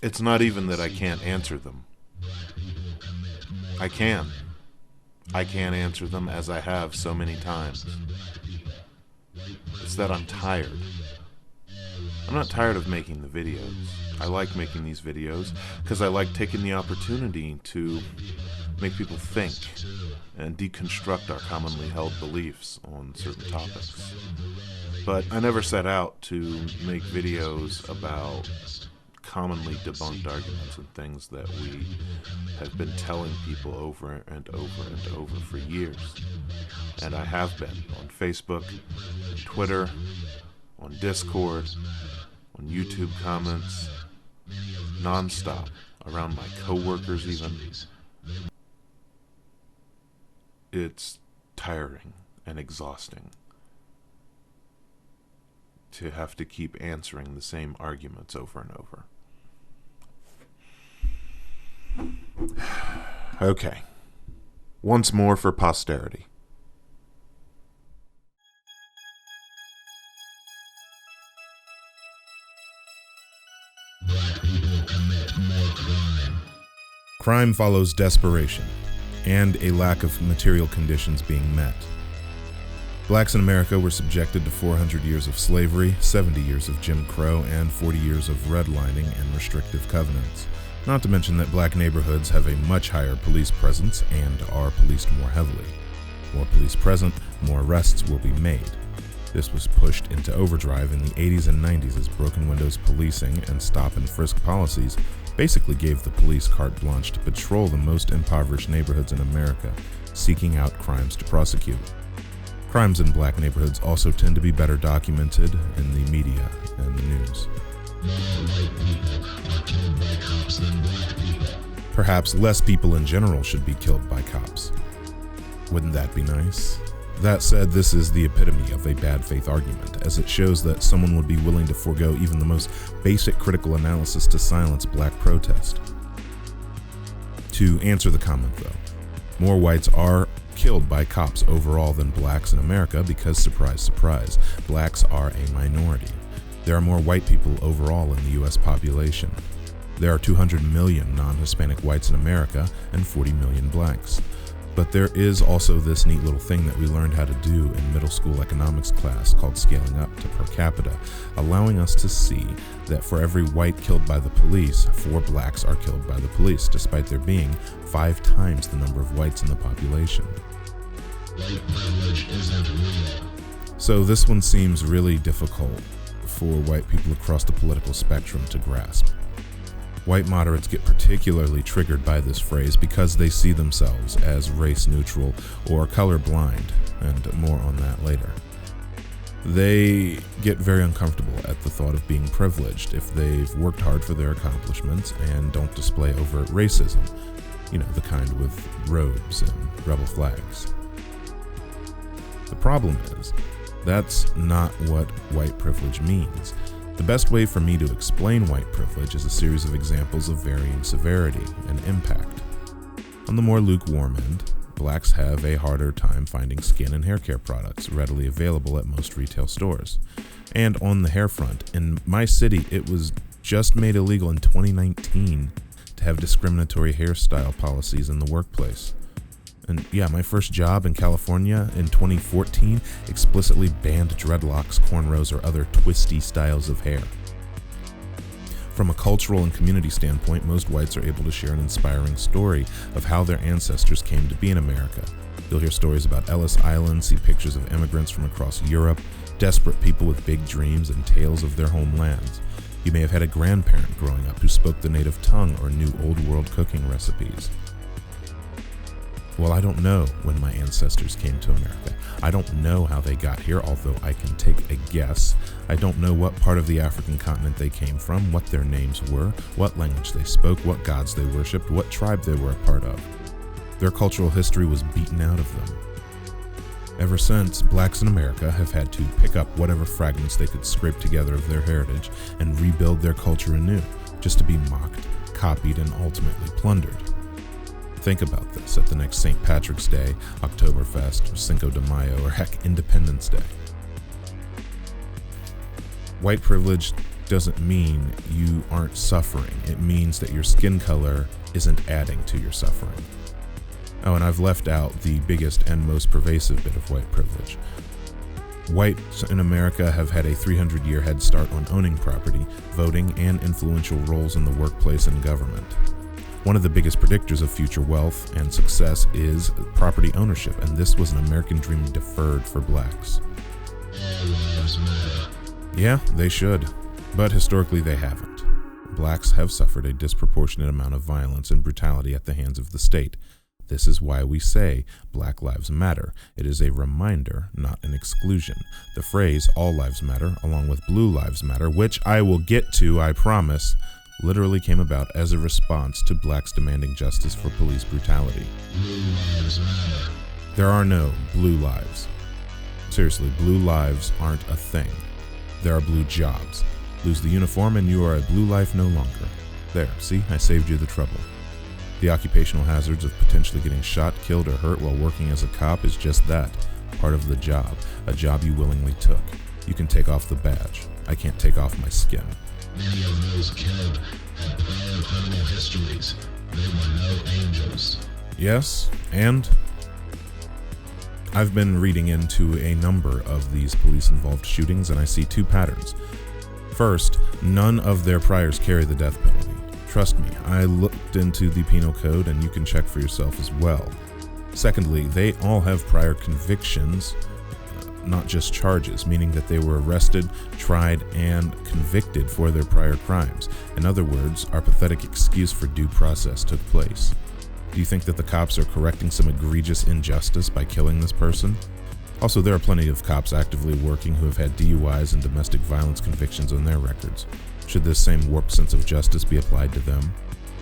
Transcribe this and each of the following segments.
It's not even that I can't answer them. I can. I can answer them as I have so many times. It's that I'm tired. I'm not tired of making the videos. I like making these videos because I like taking the opportunity to make people think and deconstruct our commonly held beliefs on certain topics. But I never set out to make videos about commonly debunked arguments and things that we have been telling people over and over and over for years. And I have been on Facebook, on Twitter, on Discord, on YouTube comments, nonstop, around my coworkers even. It's tiring and exhausting to have to keep answering the same arguments over and over. Okay. Once more for posterity. Black people commit more crime. Crime follows desperation and a lack of material conditions being met. Blacks in America were subjected to 400 years of slavery, 70 years of Jim Crow, and 40 years of redlining and restrictive covenants. Not to mention that black neighborhoods have a much higher police presence and are policed more heavily. More police present, more arrests will be made. This was pushed into overdrive in the 80s and 90s as broken windows policing and stop and frisk policies basically gave the police carte blanche to patrol the most impoverished neighborhoods in America, seeking out crimes to prosecute. Crimes in black neighborhoods also tend to be better documented in the media and the news. More white people are killed by cops than black people. Perhaps less people in general should be killed by cops. Wouldn't that be nice? That said, this is the epitome of a bad faith argument, as it shows that someone would be willing to forego even the most basic critical analysis to silence black protest. To answer the comment though, more whites are killed by cops overall than blacks in America because, surprise, surprise, blacks are a minority. There are more white people overall in the US population. There are 200 million non-Hispanic whites in America and 40 million blacks. But there is also this neat little thing that we learned how to do in middle school economics class called scaling up to per capita, allowing us to see that for every white killed by the police, 4 blacks are killed by the police, despite there being 5 times the number of whites in the population. White privilege isn't real. So this one seems really difficult for white people across the political spectrum to grasp. White moderates get particularly triggered by this phrase because they see themselves as race neutral or colorblind, and more on that later. They get very uncomfortable at the thought of being privileged if they've worked hard for their accomplishments and don't display overt racism, you know, the kind with robes and rebel flags. The problem is, that's not what white privilege means. The best way for me to explain white privilege is a series of examples of varying severity and impact. On the more lukewarm end, blacks have a harder time finding skin and hair care products readily available at most retail stores. And on the hair front, in my city, it was just made illegal in 2019 to have discriminatory hairstyle policies in the workplace. And yeah, my first job in California in 2014 explicitly banned dreadlocks, cornrows, or other twisty styles of hair. From a cultural and community standpoint, most whites are able to share an inspiring story of how their ancestors came to be in America. You'll hear stories about Ellis Island, see pictures of immigrants from across Europe, desperate people with big dreams, and tales of their homelands. You may have had a grandparent growing up who spoke the native tongue or knew old world cooking recipes. Well, I don't know when my ancestors came to America. I don't know how they got here, although I can take a guess. I don't know what part of the African continent they came from, what their names were, what language they spoke, what gods they worshipped, what tribe they were a part of. Their cultural history was beaten out of them. Ever since, blacks in America have had to pick up whatever fragments they could scrape together of their heritage and rebuild their culture anew, just to be mocked, copied, and ultimately plundered. Think about this at the next St. Patrick's Day, Oktoberfest, or Cinco de Mayo, or heck, Independence Day. White privilege doesn't mean you aren't suffering. It means that your skin color isn't adding to your suffering. Oh, and I've left out the biggest and most pervasive bit of white privilege. Whites in America have had a 300-year head start on owning property, voting, and influential roles in the workplace and government. One of the biggest predictors of future wealth and success is property ownership, and this was an American dream deferred for blacks. All lives matter. Yeah, they should, but historically they haven't. Blacks have suffered a disproportionate amount of violence and brutality at the hands of the state. This is why we say Black Lives Matter. It is a reminder, not an exclusion. The phrase All Lives Matter, along with Blue Lives Matter, which I will get to, I promise, literally came about as a response to blacks demanding justice for police brutality. Blue lives matter. There are no blue lives. Seriously, blue lives aren't a thing. There are blue jobs. Lose the uniform and you are a blue life no longer. There, see, I saved you the trouble. The occupational hazards of potentially getting shot, killed, or hurt while working as a cop is just that, part of the job, a job you willingly took. You can take off the badge. I can't take off my skin. Many of those killed had prior criminal histories. They were no angels. Yes, and I've been reading into a number of these police-involved shootings, and I see two patterns. First, none of their priors carry the death penalty. Trust me, I looked into the penal code, and you can check for yourself as well. Secondly, they all have prior convictions, not just charges, meaning that they were arrested, tried, and convicted for their prior crimes. In other words, our pathetic excuse for due process took place. Do you think that the cops are correcting some egregious injustice by killing this person? Also, there are plenty of cops actively working who have had DUIs and domestic violence convictions on their records. Should this same warped sense of justice be applied to them?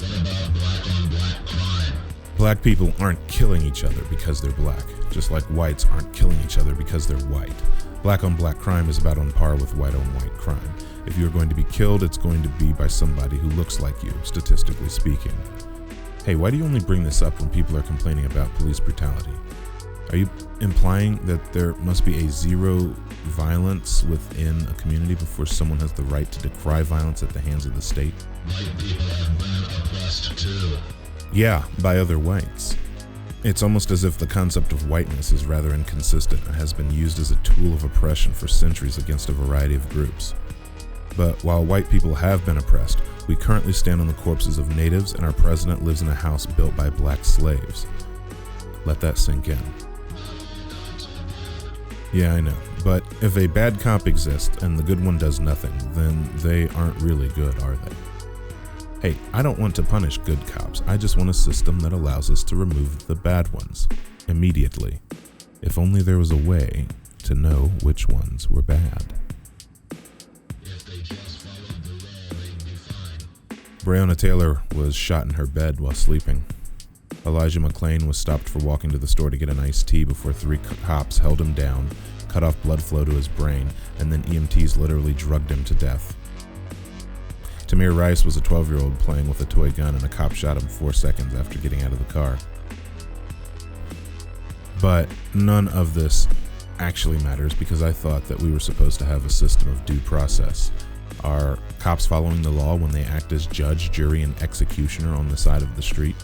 What about black on black crime? Black people aren't killing each other because they're black, just like whites aren't killing each other because they're white. Black on black crime is about on par with white on white crime. If you're going to be killed, it's going to be by somebody who looks like you, statistically speaking. Hey, why do you only bring this up when people are complaining about police brutality? Are you implying that there must be a zero violence within a community before someone has the right to decry violence at the hands of the state? White people have been oppressed too. Yeah, by other whites. It's almost as if the concept of whiteness is rather inconsistent and has been used as a tool of oppression for centuries against a variety of groups. But while white people have been oppressed, we currently stand on the corpses of natives, and our president lives in a house built by black slaves. Let that sink in. Yeah, I know. But if a bad cop exists and the good one does nothing, then they aren't really good, are they? Hey, I don't want to punish good cops. I just want a system that allows us to remove the bad ones immediately. If only there was a way to know which ones were bad. If they just followed the law, they'd be fine. Breonna Taylor was shot in her bed while sleeping. Elijah McClain was stopped for walking to the store to get an iced tea before 3 cops held him down, cut off blood flow to his brain, and then EMTs literally drugged him to death. Tamir Rice was a 12-year-old playing with a toy gun, and a cop shot him 4 seconds after getting out of the car. But none of this actually matters because I thought that we were supposed to have a system of due process. Are cops following the law when they act as judge, jury, and executioner on the side of the street?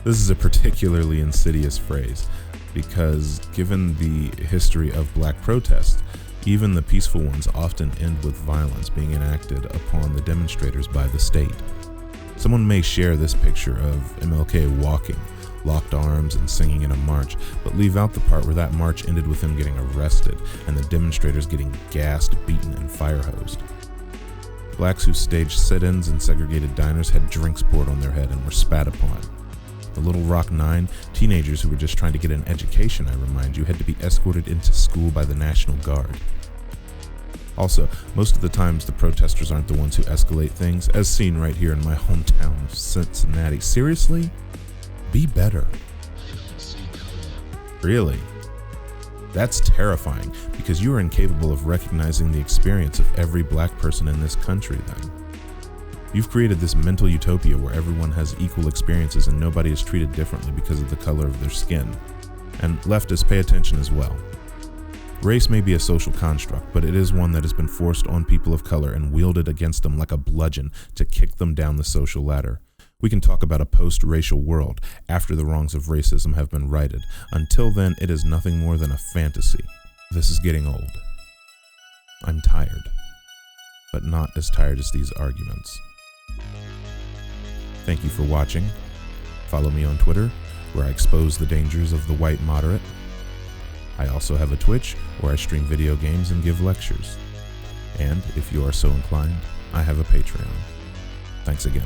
This is a particularly insidious phrase because given the history of black protests, even the peaceful ones often end with violence being enacted upon the demonstrators by the state. Someone may share this picture of MLK walking, locked arms and singing in a march, but leave out the part where that march ended with him getting arrested and the demonstrators getting gassed, beaten, and fire-hosed. Blacks who staged sit-ins and segregated diners had drinks poured on their head and were spat upon. The Little Rock Nine, teenagers who were just trying to get an education, I remind you, had to be escorted into school by the National Guard. Also, most of the times the protesters aren't the ones who escalate things, as seen right here in my hometown of Cincinnati. Seriously? Be better. Really? That's terrifying, because you are incapable of recognizing the experience of every black person in this country then. You've created this mental utopia where everyone has equal experiences and nobody is treated differently because of the color of their skin. And leftists, pay attention as well. Race may be a social construct, but it is one that has been forced on people of color and wielded against them like a bludgeon to kick them down the social ladder. We can talk about a post-racial world after the wrongs of racism have been righted. Until then, it is nothing more than a fantasy. This is getting old. I'm tired, but not as tired as these arguments. Thank you for watching. Follow me on Twitter, where I expose the dangers of the white moderate. I also have a Twitch, where I stream video games and give lectures. And, if you are so inclined, I have a Patreon. Thanks again.